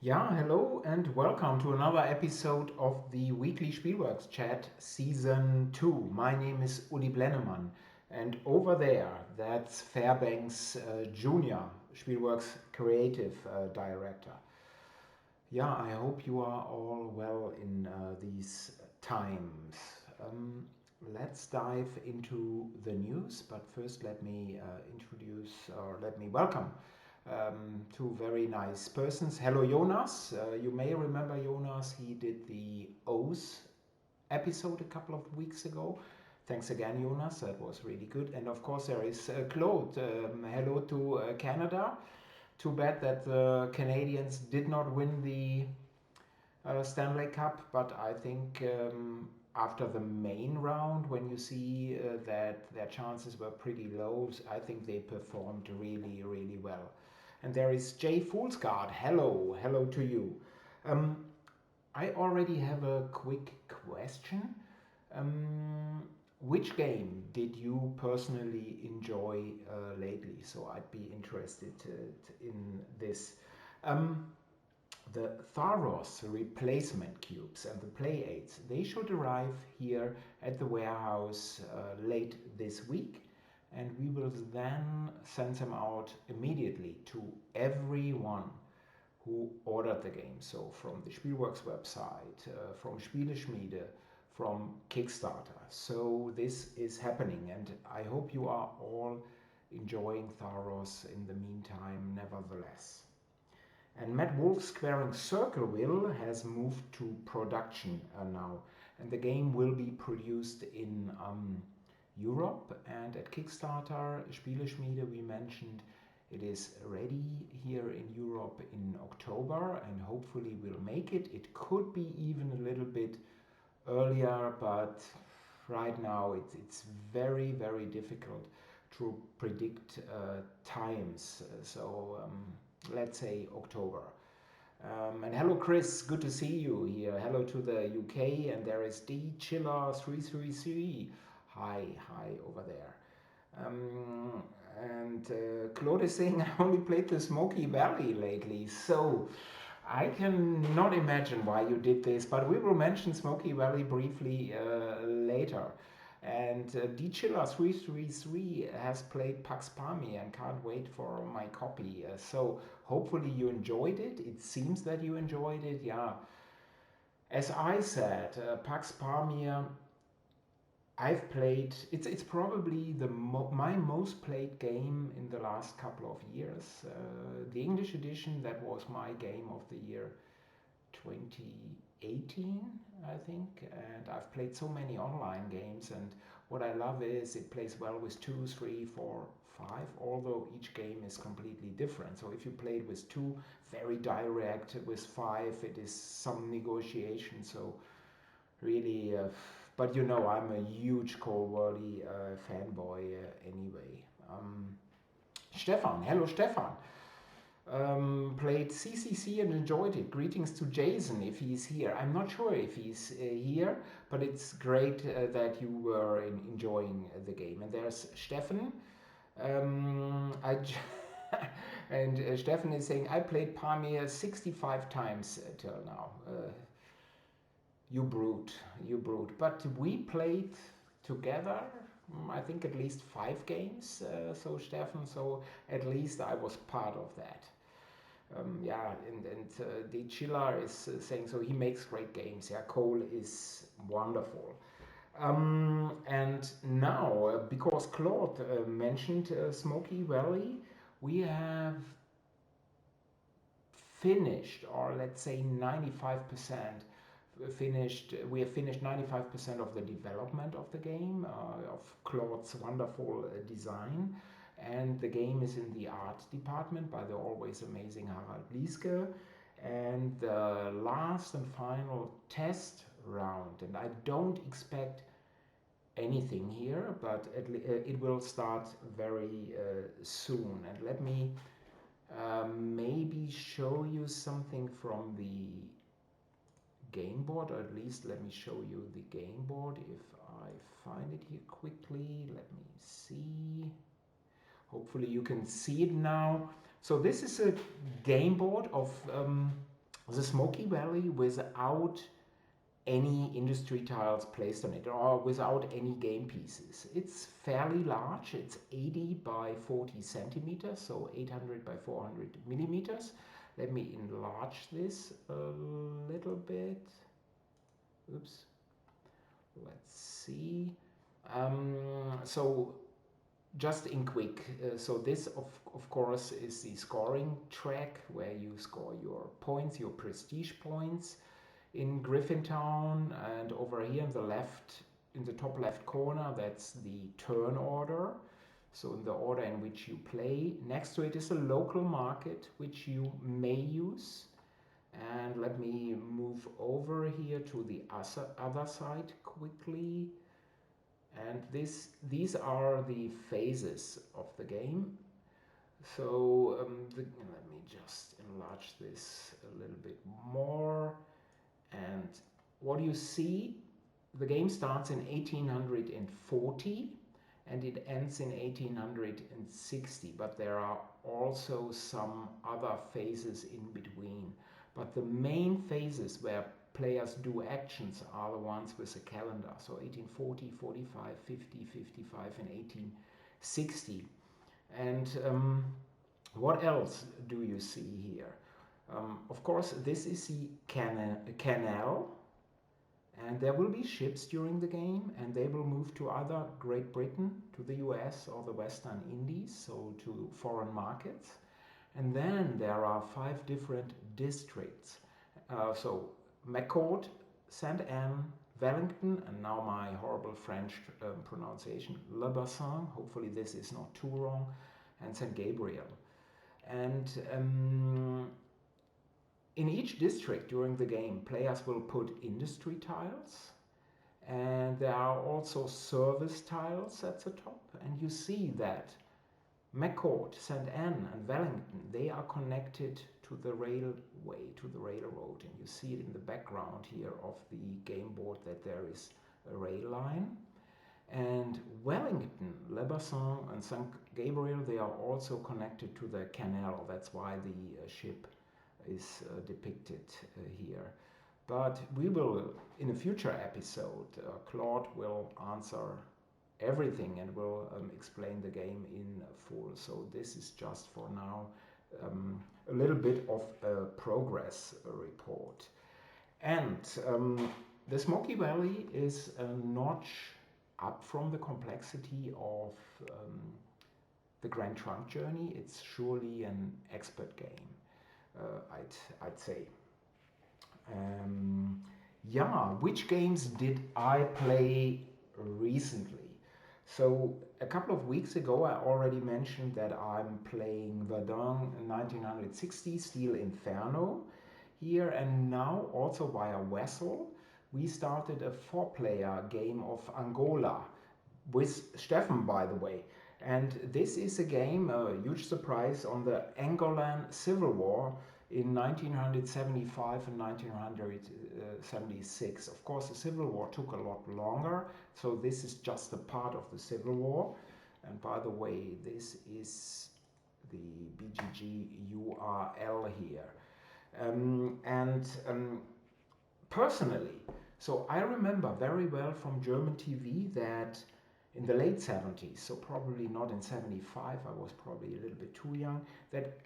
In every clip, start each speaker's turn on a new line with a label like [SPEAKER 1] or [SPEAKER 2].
[SPEAKER 1] Yeah, hello and welcome to another episode of the weekly Spielworxx chat season 2. My name is Uli Blennemann, and over there, that's Fairbanks Junior, Spielworxx creative director. Yeah, I hope you are all well in these times. Um, let's dive into the news, but first let me introduce or let me welcome two very nice persons. Hello, Jonas. You may remember Jonas, he did the O's episode a couple of weeks ago. Thanks again, Jonas. That was really good. And of course, there is Claude. Hello to Canada. Too bad that the Canadians did not win the Stanley Cup, but I think after the main round, when you see that their chances were pretty low, I think they performed really, really well. And there is Jay Foolsguard. Hello, hello to you. Um, I already have a quick question. Um, which game did you personally enjoy lately? So I'd be interested in this. Um, the Tharos replacement cubes and the Play 8s, they should arrive here at the warehouse late this week, and we will then send them out immediately to everyone who ordered the game. So from the Spielworxx website, from Spieleschmiede, from Kickstarter. So this is happening, and I hope you are all enjoying Tharos in the meantime, nevertheless. And Matt Wolf's Squaring Circle Will has moved to production now, and the game will be produced in Europe and at Kickstarter. Spieleschmiede, we mentioned, it is ready here in Europe in October, and hopefully we'll make it. It could be even a little bit earlier, but right now it's very, very difficult to predict times. Let's say October. And hello, Chris. Good to see you here. Hello to the UK. And there is D Chiller 333. Hi, hi over there. And Claude is saying I only played the Smoky Valley lately. So I cannot imagine why you did this, but we will mention Smoky Valley briefly later. And D Chiller 333 has played Pax Pami and can't wait for my copy. So hopefully you enjoyed it. It seems that you enjoyed it. Yeah. As I said, Pax Pamir, I've played. It's probably my most played game in the last couple of years. The English edition, that was my game of the year 2018, I think. And I've played so many online games, and what I love is it plays well with 2, 3, 4, 5, although each game is completely different. So if you played with 2, very direct, with 5, it is some negotiation. So really, but you know, I'm a huge Cold Worley fanboy anyway. Stefan, hello Stefan. Played CCC and enjoyed it. Greetings to Jason if he's here. I'm not sure if he's here, but it's great that you were enjoying the game. And there's Stefan. And Stefan is saying, I played Pamir 65 times till now. You brute, you brute. But we played together, I think at least 5 games, so Stefan, so at least I was part of that. Yeah, and the Chiller is saying so he makes great games. Yeah, Cole is wonderful. And now, because Claude mentioned Smoky Valley, we have finished, or let's say 95% finished. We have finished 95% of the development of the game, of Claude's wonderful design, and the game is in the art department by the always amazing Harald Lieske. And the last and final test round, and I don't expect anything here, but it will start very soon. And let me maybe show you something from the game board, or at least let me show you the game board if I find it here quickly. Let me see. Hopefully you can see it now. So this is a game board of the Smoky Valley without any industry tiles placed on it or without any game pieces. It's fairly large. It's 80 by 40 centimeters, so 800 by 400 millimeters. Let me enlarge this a little bit. Oops. Let's see. So just in quick, so this of course is the scoring track where you score your points, your prestige points in Griffintown, and over here in the left, in the top left corner, that's the turn order. So in the order in which you play. Next to it is a local market which you may use. And let me move over here to the other side quickly. And these are the phases of the game. So let me just enlarge this a little bit more. And what you see, the game starts in 1840 and it ends in 1860, but there are also some other phases in between. But the main phases where players do actions are the ones with a calendar. So 1840, 45, 50, 55, and 1860. And what else do you see here? Of course, this is the canal, and there will be ships during the game, and they will move to either Great Britain, to the US, or the Western Indies, so to foreign markets. And then there are 5 different districts. So McCord, Saint Anne, Wellington, and now my horrible French pronunciation, Le Bassin, hopefully this is not too wrong, and St. Gabriel. And in each district during the game, players will put industry tiles, and there are also service tiles at the top. And you see that McCord, St. Anne, and Wellington, they are connected to the railway, to the railroad. And you see it in the background here of the game board that there is a rail line. And Wellington, Le Bassin, and St. Gabriel, they are also connected to the canal. That's why the ship is depicted here. But we will, in a future episode, Claude will answer everything and will explain the game in full. So this is just for now a little bit of a progress report. And the Smoky Valley is a notch up from the complexity of the Grand Trunk Journey. It's surely an expert game. I'd say. Yeah, which games did I play recently? So a couple of weeks ago I already mentioned that I'm playing Verdun 1960 Steel Inferno here, and now also via Wessel we started a 4-player game of Angola with Steffen, by the way. And this is a game, a huge surprise, on the Angolan Civil War in 1975 and 1976. Of course, the Civil War took a lot longer, so this is just a part of the Civil War. And by the way, this is the BGG URL here. Personally, so I remember very well from German TV that in the late 70s, so probably not in 75, I was probably a little bit too young, that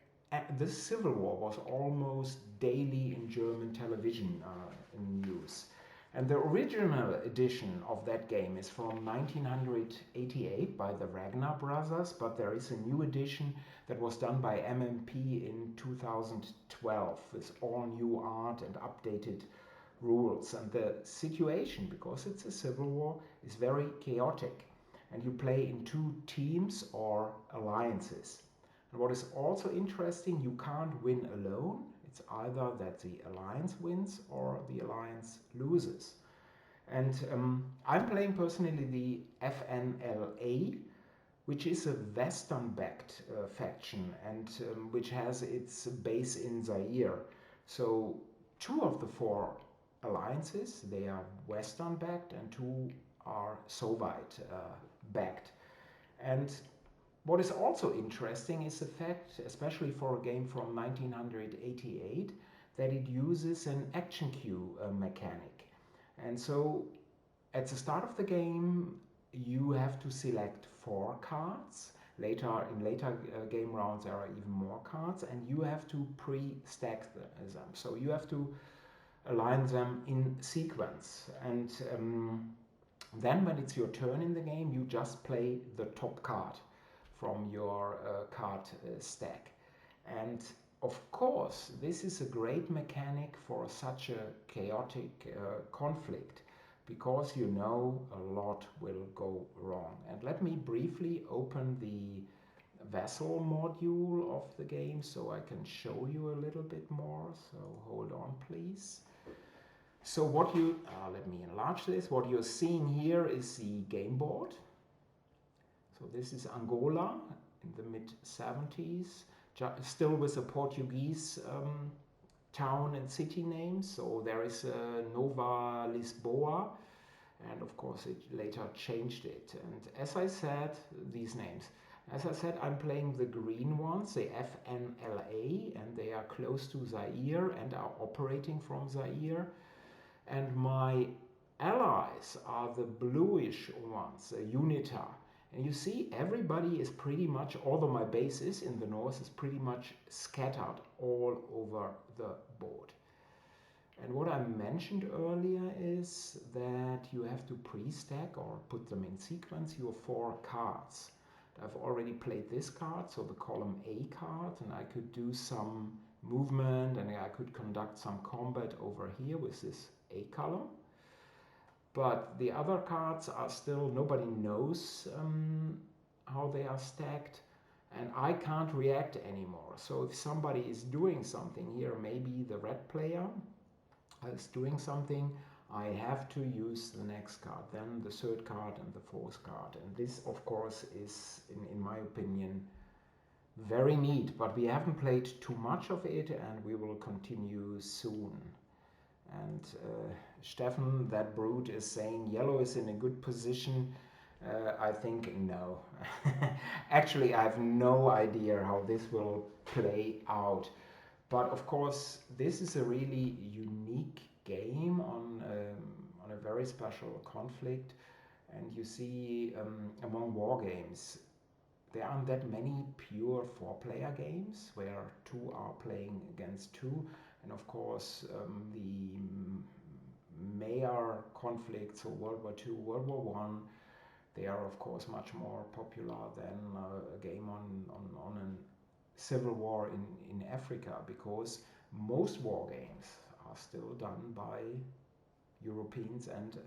[SPEAKER 1] the Civil War was almost daily in German television news. And the original edition of that game is from 1988 by the Ragnar brothers, but there is a new edition that was done by MMP in 2012 with all new art and updated rules. And the situation, because it's a civil war, is very chaotic. And you play in 2 teams or alliances. And what is also interesting, you can't win alone. It's either that the alliance wins or the alliance loses. And I'm playing personally the FNLA, which is a Western-backed faction and which has its base in Zaire. So 2 of the 4 alliances, they are Western-backed, and 2 are Soviet-backed. And what is also interesting is the fact, especially for a game from 1988, that it uses an action queue mechanic. And so at the start of the game, you have to select 4 cards. In later game rounds, there are even more cards, and you have to pre-stack them. So you have to align them in sequence. And then when it's your turn in the game, you just play the top card from your card stack. And of course, this is a great mechanic for such a chaotic conflict, because you know a lot will go wrong. And let me briefly open the vessel module of the game so I can show you a little bit more. So hold on, please. So let me enlarge this. What you're seeing here is the game board. So this is Angola in the mid-70s, still with a Portuguese town and city name. So there is Nova Lisboa, and of course it later changed it. And as I said, these names. As I said, I'm playing the green ones, the FNLA, and they are close to Zaire and are operating from Zaire. And my allies are the bluish ones, the UNITA. And you see, everybody is pretty much, although my base is in the north, is pretty much scattered all over the board. And what I mentioned earlier is that you have to pre-stack or put them in sequence your 4 cards. I've already played this card, so the column A card, and I could do some movement and I could conduct some combat over here with this A column. But the other cards are still, nobody knows how they are stacked, and I can't react anymore. So if somebody is doing something here, maybe the red player is doing something, I have to use the next card, then the 3rd card and the 4th card. And this, of course, is, in my opinion, very neat. But we haven't played too much of it, and we will continue soon. And Steffen, that brute, is saying yellow is in a good position. I think no. Actually, I have no idea how this will play out. But of course, this is a really unique game on a very special conflict. And you see, among war games, there aren't that many pure 4-player games where 2 are playing against 2. And of course, the major conflicts, so World War II, World War I, they are of course much more popular than a game on a civil war in Africa, because most war games are still done by Europeans and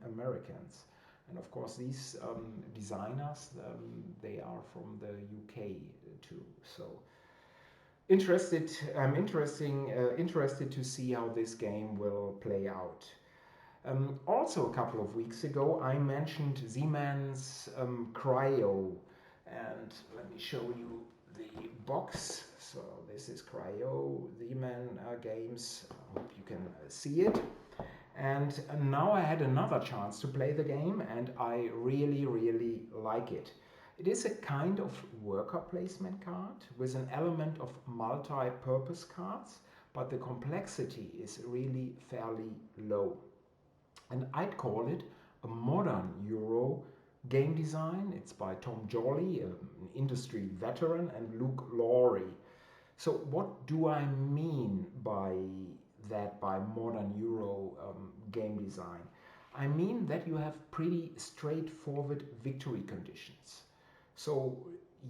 [SPEAKER 1] Americans. And of course, these designers, they are from the UK too. So I'm interested to see how this game will play out. Also, a couple of weeks ago, I mentioned Z-Man's Cryo, and let me show you the box. So this is Cryo, Z-Man games. I hope you can see it. And now I had another chance to play the game, and I really, really like it. It is a kind of worker placement card with an element of multi-purpose cards, but the complexity is really fairly low. And I'd call it a modern Euro game design. It's by Tom Jolly, an industry veteran, and Luke Laurie. So what do I mean by that, by modern Euro game design? I mean that you have pretty straightforward victory conditions. So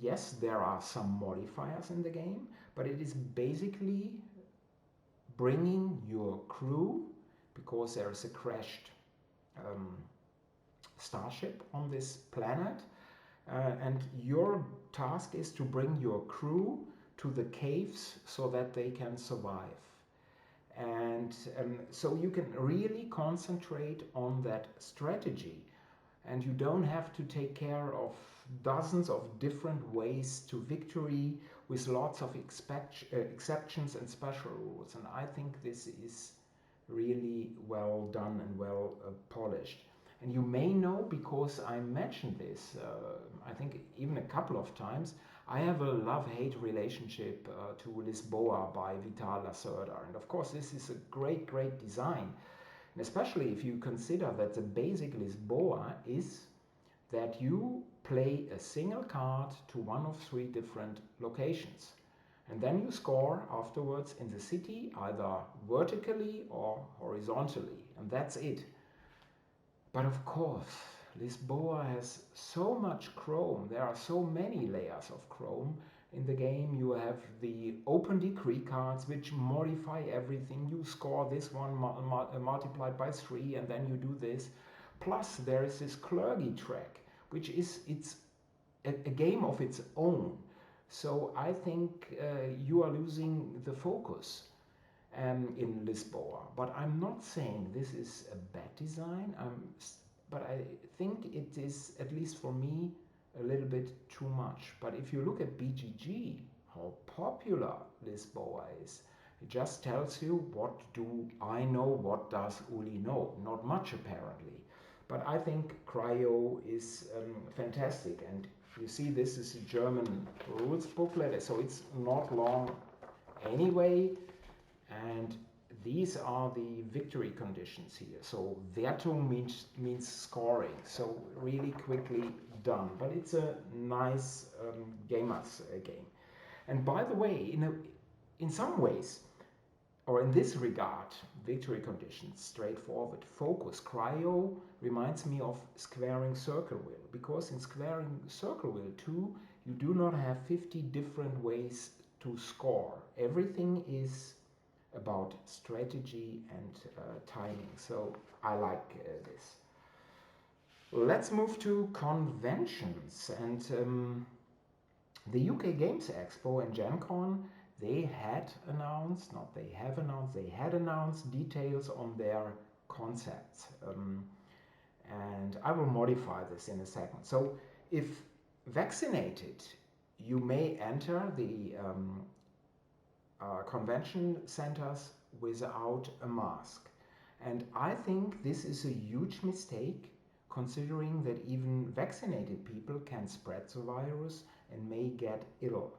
[SPEAKER 1] yes, there are some modifiers in the game, but it is basically bringing your crew, because there is a crashed starship on this planet, and your task is to bring your crew to the caves so that they can survive. And so you can really concentrate on that strategy, and you don't have to take care of dozens of different ways to victory with lots of exceptions and special rules. And I think this is really well done and well polished. And you may know, because I mentioned this, I think even a couple of times, I have a love-hate relationship to Lisboa by Vital Lacerda, and of course this is a great, great design, and especially if you consider that the basic Lisboa is that you play a single card to one of three different locations. And then you score afterwards in the city, either vertically or horizontally, and that's it. But of course, Lisboa has so much chrome, there are so many layers of chrome in the game. You have the open decree cards which modify everything. You score this one multiplied by 3 and then you do this. Plus there is this clergy track, which is a game of its own. So I think you are losing the focus in Lisboa. But I'm not saying this is a bad design, but I think it is, at least for me, a little bit too much. But if you look at BGG, how popular Lisboa is, it just tells you what do I know, what does Uli know. Not much apparently. But I think Cryo is fantastic, and you see this is a German rules booklet, so it's not long anyway, and these are the victory conditions here. So Wertung means scoring, so really quickly done, but it's a nice gamers game. And by the way, in some ways, or in this regard, victory conditions, straightforward. Focus, Cryo reminds me of squaring circle wheel, because in squaring circle wheel 2, you do not have 50 different ways to score. Everything is about strategy and timing, so I like this. Let's move to conventions, and the UK Games Expo and Gen Con, they had announced details on their concepts, and I will modify this in a second. So if vaccinated, you may enter the convention centers without a mask, and I think this is a huge mistake, considering that even vaccinated people can spread the virus and may get ill.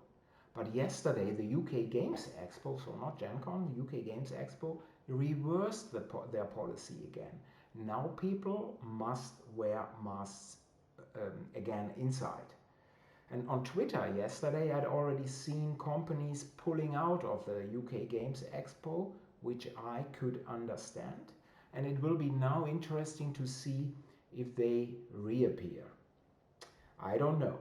[SPEAKER 1] But yesterday, the UK Games Expo, so not Gen Con, the UK Games Expo, reversed their policy again. Now people must wear masks again inside. And on Twitter yesterday, I'd already seen companies pulling out of the UK Games Expo, which I could understand. And it will be now interesting to see if they reappear. I don't know.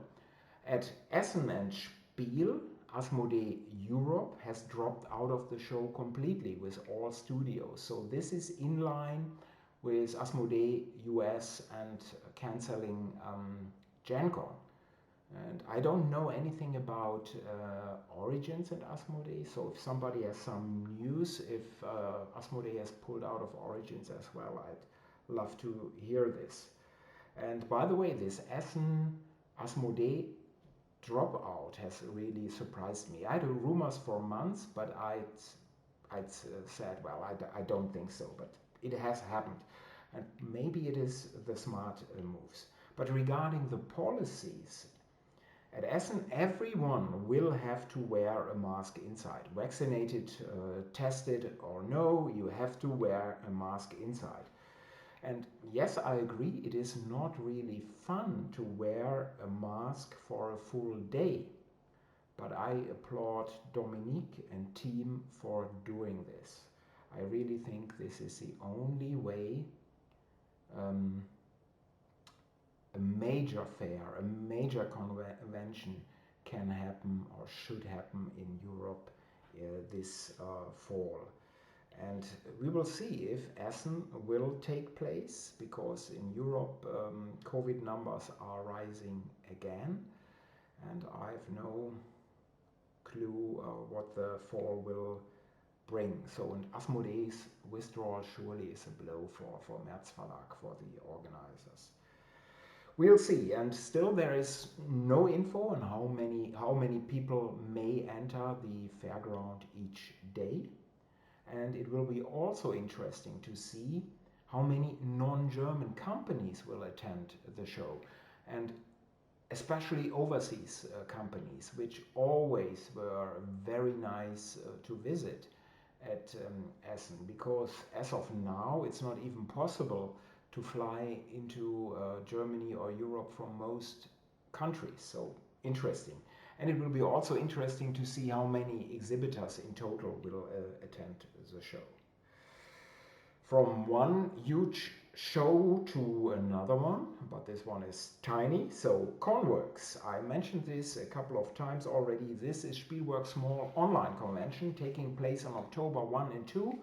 [SPEAKER 1] At Essen and Spiel, Asmodee Europe has dropped out of the show completely with all studios. So this is in line with Asmodee US and cancelling Gen Con. And I don't know anything about Origins and Asmodee, so if somebody has some news, if Asmodee has pulled out of Origins as well, I'd love to hear this. And by the way, this Essen Asmodee dropout has really surprised me. I had rumors for months, but I'd said, well, I don't think so, but it has happened. And maybe it is the smart moves. But regarding the policies, at Essen, everyone will have to wear a mask inside. Vaccinated, tested or no, you have to wear a mask inside. And yes, I agree, it is not really fun to wear a mask for a full day. But I applaud Dominique and team for doing this. I really think this is the only way a major fair, a major convention can happen or should happen in Europe this fall. And we will see if Essen will take place, because in Europe COVID numbers are rising again, and I have no clue what the fall will bring. So, and Asmodee's withdrawal surely is a blow for Merz Verlag, for the organizers. We'll see, and still there is no info on how many people may enter the fairground each day. And it will be also interesting to see how many non-German companies will attend the show. And especially overseas companies, which always were very nice to visit at Essen, because as of now it's not even possible to fly into Germany or Europe from most countries. So interesting. And it will be also interesting to see how many exhibitors in total will attend the show. From one huge show to another one, but this one is tiny. So Cornworks, I mentioned this a couple of times already. This is Spielworxx small online convention taking place on October 1 and 2.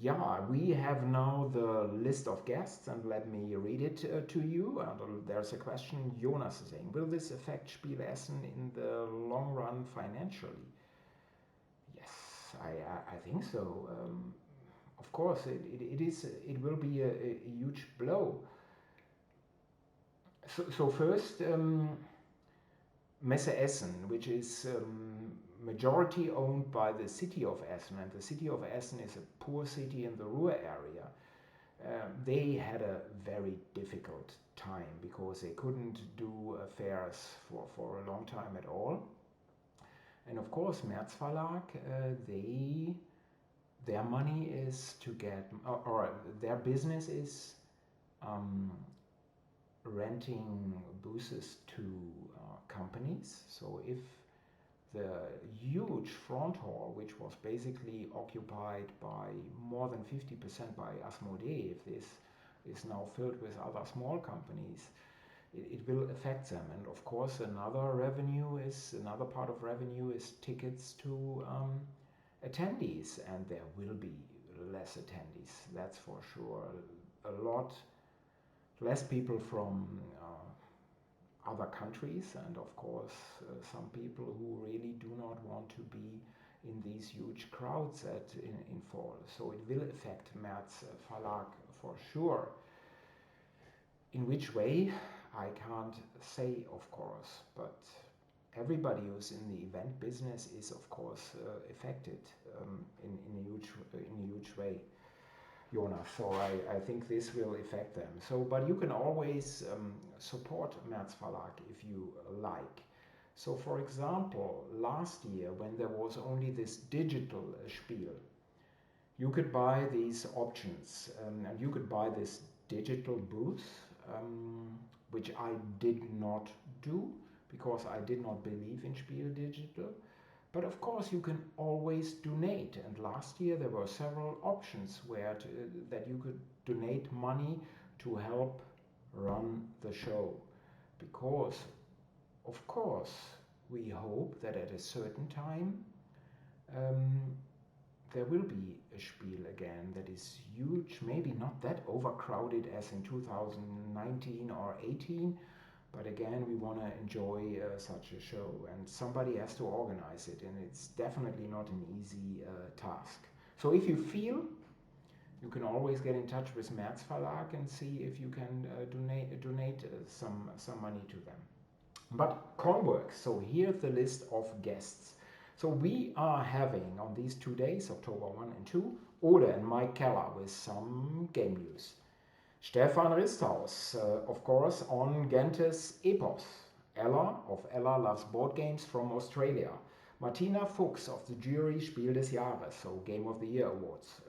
[SPEAKER 1] Yeah, we have now the list of guests, and let me read it to you. And there's a question Jonas is saying, will this affect Spiel Essen in the long run financially? Yes, I think so. Of course, it will be a huge blow. So first, Messe Essen, which is majority owned by the city of Essen, and the city of Essen is a poor city in the Ruhr area. They had a very difficult time because they couldn't do fairs for a long time at all. And of course, März Verlag, their money is to get, or their business is renting booths to companies. So if the huge front hall, which was basically occupied by more than 50% by Asmodee, if this is now filled with other small companies, it will affect them. And of course, another part of revenue is tickets to attendees, and there will be less attendees, that's for sure. A lot less people from other countries, and of course some people who really do not want to be in these huge crowds in fall. So it will affect März Verlag for sure. In which way, I can't say, of course, but everybody who's in the event business is of course affected in a huge way, Jonas. So I think this will affect them. So, but you can always support März Verlag if you like. So, for example, last year when there was only this digital Spiel, you could buy these options, and you could buy this digital booth, which I did not do because I did not believe in Spiel Digital. But of course you can always donate, and last year there were several options that you could donate money to help run the show. Because of course we hope that at a certain time there will be a Spiel again that is huge, maybe not that overcrowded as in 2019 or 18, but again, we want to enjoy such a show, and somebody has to organize it, and it's definitely not an easy task. So if you feel, you can always get in touch with März Verlag and see if you can donate some money to them. But Cornworks, so here's the list of guests. So we are having on these 2 days, October 1 and 2, Ode and Mike Keller with some game news. Stefan Risthaus, of course, on Gentes Epos. Ella of Ella Loves Board Games from Australia. Martina Fuchs of the jury Spiel des Jahres, so Game of the Year Awards.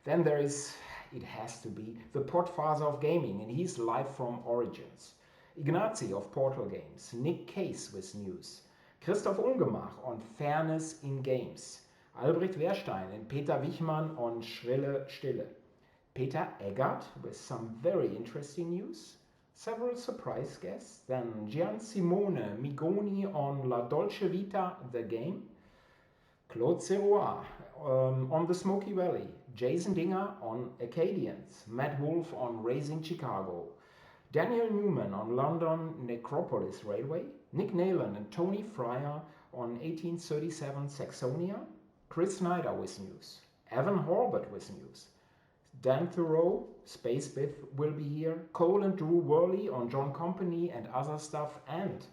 [SPEAKER 1] Then there is, it has to be, the Podfather of Gaming, and he's live from Origins. Ignazi of Portal Games. Nick Case with news. Christoph Ungemach on Fairness in Games. Albrecht Wehrstein and Peter Wichmann on Schrille Stille. Peter Eggert with some very interesting news, several surprise guests, then Gian Simone Migoni on La Dolce Vita, the game, Claude Serrois on the Smoky Valley, Jason Dinger on Acadians, Matt Wolf on Raising Chicago, Daniel Newman on London Necropolis Railway, Nick Nayland and Tony Fryer on 1837 Saxonia, Chris Snyder with news, Evan Horbert with news, Dan Thoreau, Space Biff will be here, Cole and Drew Worley on John Company and other stuff, and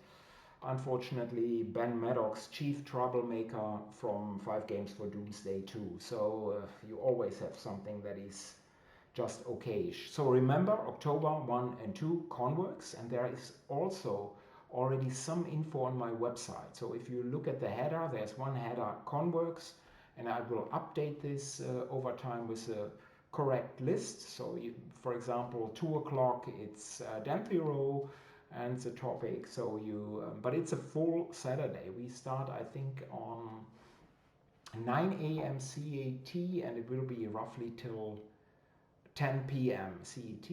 [SPEAKER 1] unfortunately Ben Maddox, chief troublemaker from 5 Games for Doomsday 2. So you always have something that is just okayish. So remember, October 1 and 2, Cornworks, and there is also already some info on my website. So if you look at the header, there's one header, Cornworks, and I will update this over time with a correct list. So you, for example, 2 o'clock, it's Denthy Row and the topic. So you, but it's a full Saturday. We start, I think, on 9 a.m. CET, and it will be roughly till 10 p.m. CET.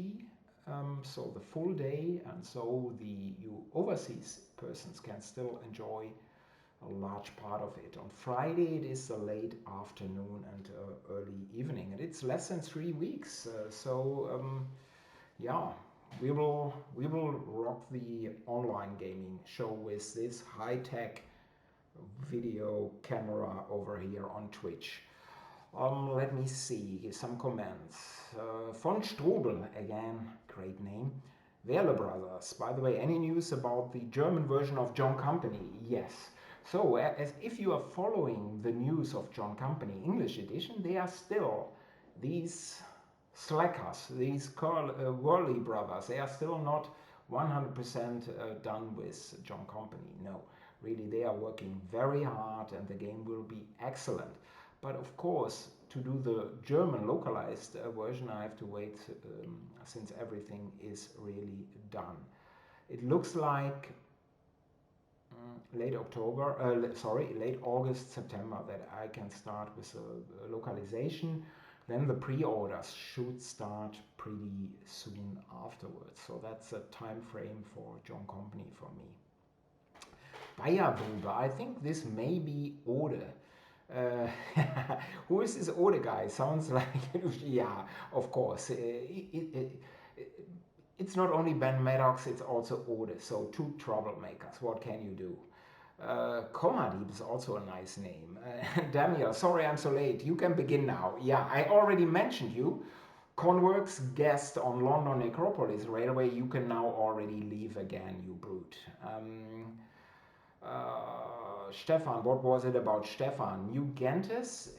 [SPEAKER 1] So the full day, and so you overseas persons can still enjoy a large part of it. On Friday it is a late afternoon and early evening, and it's less than 3 weeks. Yeah, we will rock the online gaming show with this high-tech video camera over here on Twitch. Let me see some comments. Von Strobel, again, great name. Werle Brothers, by the way, any news about the German version of John Company? Yes. So, as if you are following the news of John Company English edition, they are still these slackers, these Werle Brothers. They are still not 100% done with John Company. No, really, they are working very hard, and the game will be excellent. But of course, to do the German localized version, I have to wait since everything is really done. It looks like late August, September that I can start with the localization. Then the pre-orders should start pretty soon afterwards. So that's a time frame for John Company for me. Bayerbude, I think this may be Ode. Who is this Ode guy? Sounds like, yeah, of course. It's not only Ben Maddox, it's also Ode. So 2 troublemakers. What can you do? Komadib is also a nice name. Daniel, sorry I'm so late. You can begin now. Yeah, I already mentioned you. Cornworks guest on London Necropolis Railway. You can now already leave again, you brute. Stefan, what was it about Stefan? New Gentes?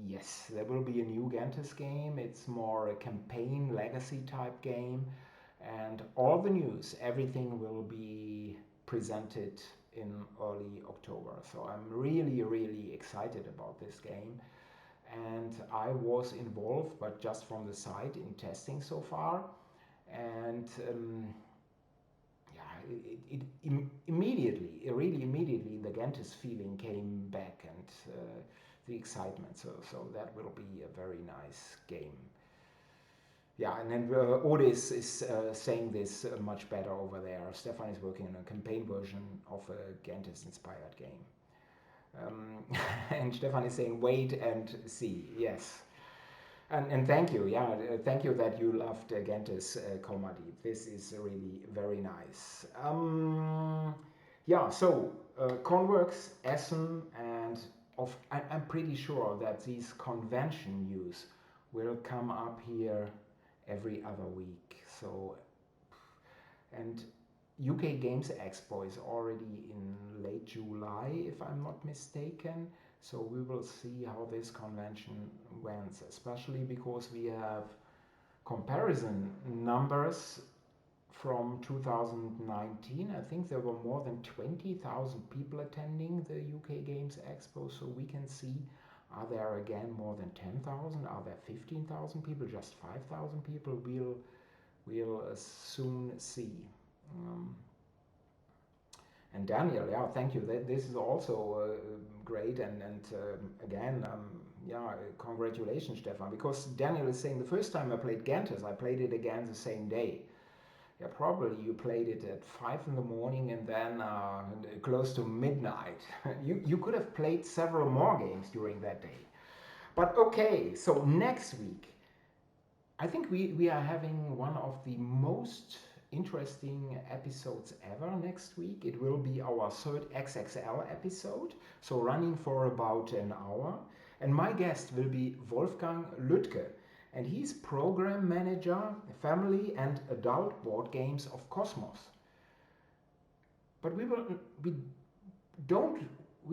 [SPEAKER 1] Yes, there will be a new Gentes game. It's more a campaign legacy type game, and all the news, everything will be presented in early October. So I'm really excited about this game, and I was involved, but just from the side, in testing so far. And really immediately, the Gentes feeling came back, and the excitement. So that will be a very nice game. Yeah, and then Ode is saying this much better over there. Stefan is working on a campaign version of a Gentes-inspired game. And Stefan is saying, wait and see. Yes. And thank you, yeah, thank you that you loved Gentes Komadib. This is really very nice. Yeah, so Cornworks, Essen, and I'm pretty sure that these convention news will come up here every other week. So, and UK Games Expo is already in late July, if I'm not mistaken. So we will see how this convention went, especially because we have comparison numbers from 2019. I think there were more than 20,000 people attending the UK Games Expo, so we can see, are there again more than 10,000? Are there 15,000 people? Just 5,000 people? We'll soon see. And Daniel, yeah, thank you. This is also great, and again, yeah, congratulations, Stefan. Because Daniel is saying the first time I played Gentes, I played it again the same day. Yeah, probably you played it at 5 in the morning and then close to midnight. You could have played several more games during that day. But okay, so next week, I think we are having one of the most interesting episodes ever next week. It will be our third XXL episode, so running for about an hour. And my guest will be Wolfgang Lüttke, and he's program manager, family and adult board games of Cosmos. But we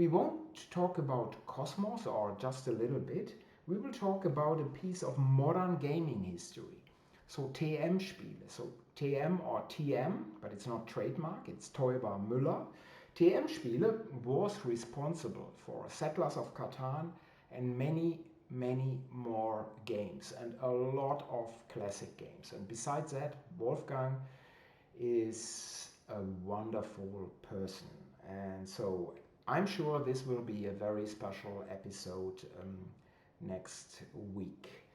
[SPEAKER 1] won't talk about Cosmos, or just a little bit. we will talk about a piece of modern gaming history. So TM-Spiele, so TM or TM, but it's not trademark, it's Teuber Müller. TM-Spiele was responsible for Settlers of Catan and many more games and a lot of classic games. And besides that, Wolfgang is a wonderful person. And so I'm sure this will be a very special episode next week.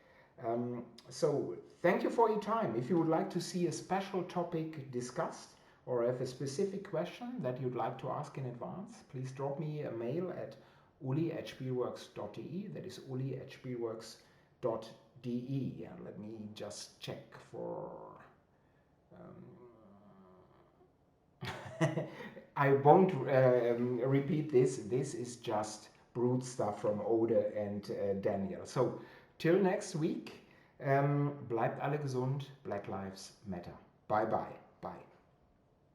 [SPEAKER 1] So thank you for your time. If you would like to see a special topic discussed or have a specific question that you'd like to ask in advance, please drop me a mail at uli@spielworxx.de. That is uli@spielworxx.de. And let me just check for... I won't repeat this. This is just brute stuff from Ode and Daniel. So till next week, bleibt alle gesund, Black Lives Matter. Bye bye.